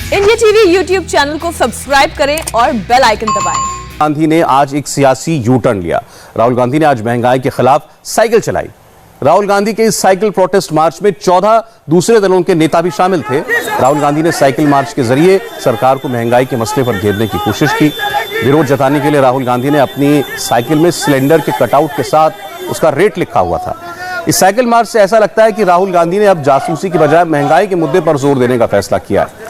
India TV YouTube channel को subscribe करें और बेल आइकन दबाएं। गांधी ने आज एक सियासी यू टर्न लिया। राहुल गांधी ने आज महंगाई के खिलाफ साइकिल चलाई। राहुल गांधी के इस साइकिल प्रोटेस्ट मार्च में 14 दूसरे दलों के नेता भी शामिल थे। राहुल गांधी ने साइकिल मार्च के जरिए सरकार को महंगाई के मसले पर घेरने की कोशिश की। विरोध जताने के लिए राहुल गांधी ने अपनी साइकिल में सिलेंडर के कटआउट के साथ उसका रेट लिखा हुआ था। इस साइकिल मार्च से ऐसा लगता है कि राहुल गांधी ने अब जासूसी की बजाय महंगाई के मुद्दे पर जोर देने का फैसला किया है।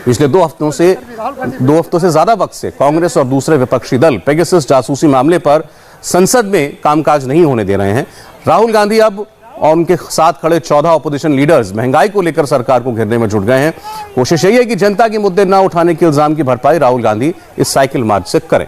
पिछले 2 हफ्तों से ज्यादा वक्त से कांग्रेस और दूसरे विपक्षी दल पेगासस जासूसी मामले पर संसद में कामकाज नहीं होने दे रहे हैं। राहुल गांधी अब और उनके साथ खड़े 14 अपोजिशन लीडर्स महंगाई को लेकर सरकार को घेरने में जुट गए हैं। कोशिश यही है कि जनता के मुद्दे न उठाने के इल्जाम की भरपाई राहुल गांधी इस साइकिल मार्च से करें।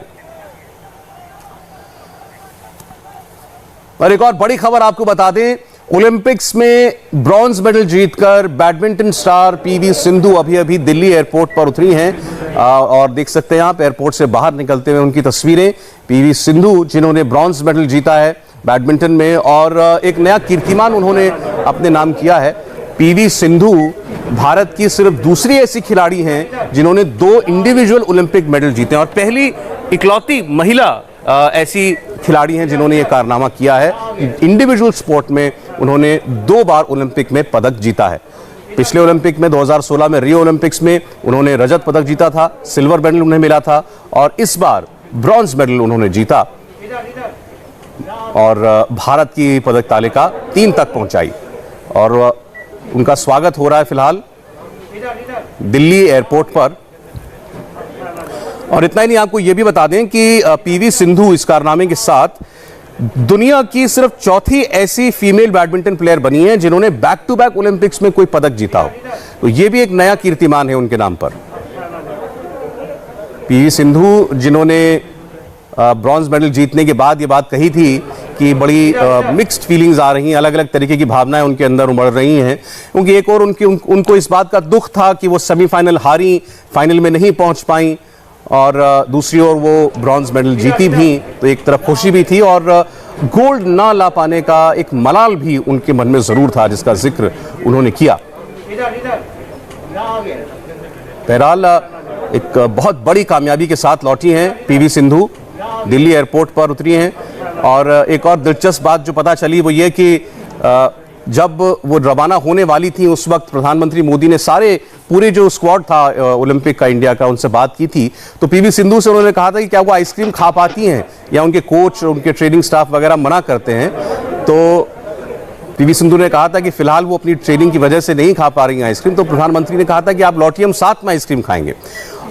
और एक और बड़ी खबर आपको बता दें, ओलंपिक्स में ब्रॉन्ज मेडल जीतकर बैडमिंटन स्टार पीवी सिंधु अभी दिल्ली एयरपोर्ट पर उतरी हैं। और देख सकते हैं आप एयरपोर्ट से बाहर निकलते हुए उनकी तस्वीरें। पीवी सिंधु जिन्होंने ब्रॉन्ज मेडल जीता है बैडमिंटन में और एक नया कीर्तिमान उन्होंने अपने नाम किया है। पीवी सिंधु भारत की सिर्फ दूसरी ऐसी खिलाड़ी हैं जिन्होंने 2 इंडिविजुअल ओलंपिक मेडल जीते हैं और पहली इकलौती महिला ऐसी खिलाड़ी हैं जिन्होंने ये कारनामा किया है। इंडिविजुअल स्पोर्ट में उन्होंने 2 बार ओलंपिक में पदक जीता है। पिछले ओलंपिक में 2016 में रियो ओलंपिक्स में उन्होंने रजत पदक जीता था, सिल्वर मेडल उन्हें मिला था और इस बार ब्रॉन्ज मेडल उन्होंने जीता और भारत की पदक तालिका 3 तक पहुंचाई। और उनका स्वागत हो रहा है फिलहाल दिल्ली एयरपोर्ट पर। और इतना ही नहीं, आपको यह भी बता दें कि पीवी सिंधु इस कारनामे के साथ दुनिया की सिर्फ 4थी ऐसी फीमेल बैडमिंटन प्लेयर बनी है जिन्होंने बैक टू बैक ओलंपिक्स में कोई पदक जीता हो। तो यह भी एक नया कीर्तिमान है उनके नाम पर। पीवी सिंधु जिन्होंने ब्रॉन्ज मेडल जीतने के बाद ये बात कही थी कि बड़ी मिक्स्ड फीलिंग्स आ रही हैं, अलग अलग तरीके की भावनाएं उनके अंदर उमड़ रही हैं, क्योंकि एक और उनको इस बात का दुख था कि वो सेमीफाइनल हारी, फाइनल में नहीं पहुंच पाई और दूसरी ओर वो ब्रॉन्ज मेडल जीती भी। तो एक तरफ खुशी भी थी और गोल्ड ना ला पाने का एक मलाल भी उनके मन में जरूर था, जिसका जिक्र उन्होंने किया। बहरहाल एक बहुत बड़ी कामयाबी के साथ लौटी हैं पीवी सिंधु, दिल्ली एयरपोर्ट पर उतरी हैं। और एक और दिलचस्प बात जो पता चली वो ये कि जब वो रवाना होने वाली थी उस वक्त प्रधानमंत्री मोदी ने पूरे जो स्क्वाड था ओलंपिक का इंडिया का उनसे बात की थी। तो पीवी सिंधु से उन्होंने कहा था कि क्या वो आइसक्रीम खा पाती हैं या उनके कोच उनके ट्रेनिंग स्टाफ वगैरह मना करते हैं। तो पीवी सिंधु ने कहा था कि फिलहाल वो अपनी ट्रेनिंग की वजह से नहीं खा पा रही हैं आइसक्रीम। तो प्रधानमंत्री ने कहा था कि आप लौटिए, हम साथ में आइसक्रीम खाएंगे।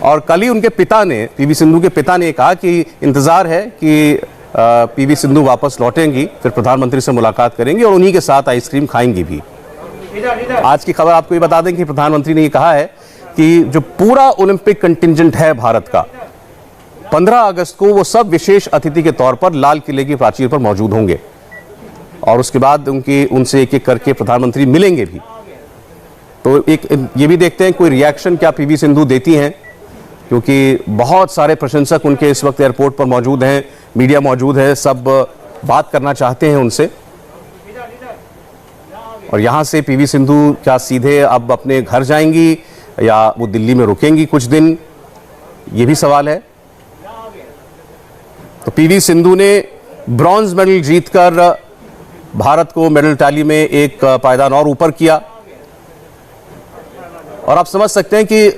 और कल ही उनके पिता ने, पीवी सिंधु के पिता ने कहा कि इंतजार है कि पीवी सिंधु वापस लौटेंगी, फिर प्रधानमंत्री से मुलाकात करेंगी और उन्हीं के साथ आइसक्रीम खाएंगी भी। आज की खबर आपको ये बता दें कि प्रधानमंत्री ने ये कहा है कि जो पूरा ओलंपिक कंटिंजेंट है भारत का, 15 अगस्त को वो सब विशेष अतिथि के तौर पर लाल किले की प्राचीर पर मौजूद होंगे और उसके बाद उनसे एक एक करके प्रधानमंत्री मिलेंगे भी। तो एक ये भी देखते हैं कोई रिएक्शन क्या पीवी सिंधु देती हैं, क्योंकि बहुत सारे प्रशंसक उनके इस वक्त एयरपोर्ट पर मौजूद हैं, मीडिया मौजूद है, सब बात करना चाहते हैं उनसे। और यहां से पीवी सिंधु क्या सीधे अब अपने घर जाएंगी या वो दिल्ली में रुकेंगी कुछ दिन, ये भी सवाल है। तो पीवी सिंधु ने ब्रॉन्ज मेडल जीतकर भारत को मेडल टैली में एक पायदान और ऊपर किया। और आप समझ सकते हैं कि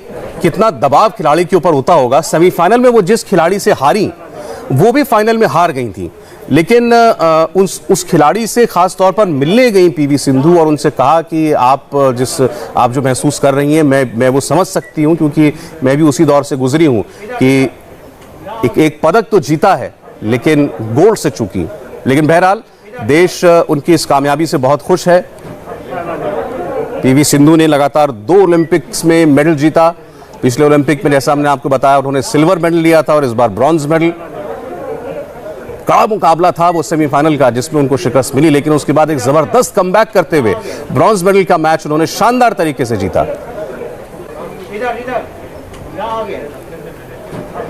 कितना दबाव खिलाड़ी के ऊपर होता होगा। सेमीफाइनल में वो जिस खिलाड़ी से हारी वो भी फाइनल में हार गई थी, लेकिन उस खिलाड़ी से खास तौर पर मिलने गई पीवी सिंधु और उनसे कहा कि आप जो महसूस कर रही हैं मैं वो समझ सकती हूं, क्योंकि मैं भी उसी दौर से गुजरी हूं कि एक पदक तो जीता है लेकिन गोल्ड से चूकी। लेकिन बहरहाल देश उनकी इस कामयाबी से बहुत खुश है। पीवी सिंधु ने लगातार 2 ओलंपिक्स में मेडल जीता। पिछले ओलंपिक में जैसा हमने आपको बताया उन्होंने सिल्वर मेडल लिया था और इस बार ब्रॉन्ज मेडल। कड़ा मुकाबला था वो सेमीफाइनल का जिसमें उनको शिकस्त मिली, लेकिन उसके बाद एक जबरदस्त कमबैक करते हुए ब्रॉन्ज मेडल का मैच उन्होंने शानदार तरीके से जीता।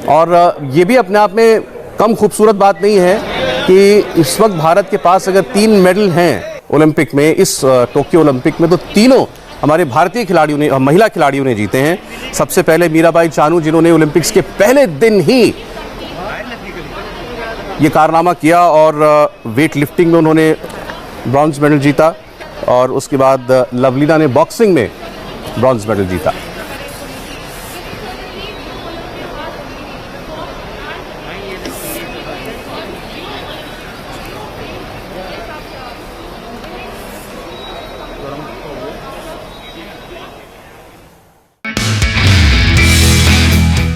और ये भी अपने आप में कम खूबसूरत बात नहीं है कि इस वक्त भारत के पास अगर 3 मेडल हैं ओलंपिक में, इस टोक्यो ओलंपिक में, तो तीनों हमारे भारतीय खिलाड़ियों ने, महिला खिलाड़ियों ने जीते हैं। सबसे पहले मीराबाई चानू, जिन्होंने ओलंपिक्स के पहले दिन ही ये कारनामा किया और वेट लिफ्टिंग में उन्होंने ब्रॉन्ज मेडल जीता, और उसके बाद लवलीना ने बॉक्सिंग में ब्रॉन्ज मेडल जीता।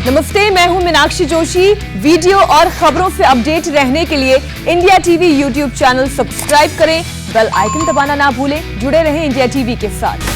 नमस्ते, मैं हूं मीनाक्षी जोशी। वीडियो और खबरों से अपडेट रहने के लिए India TV YouTube channel subscribe करें, बेल आइकन दबाना ना भूलें। जुड़े रहें इंडिया टीवी के साथ।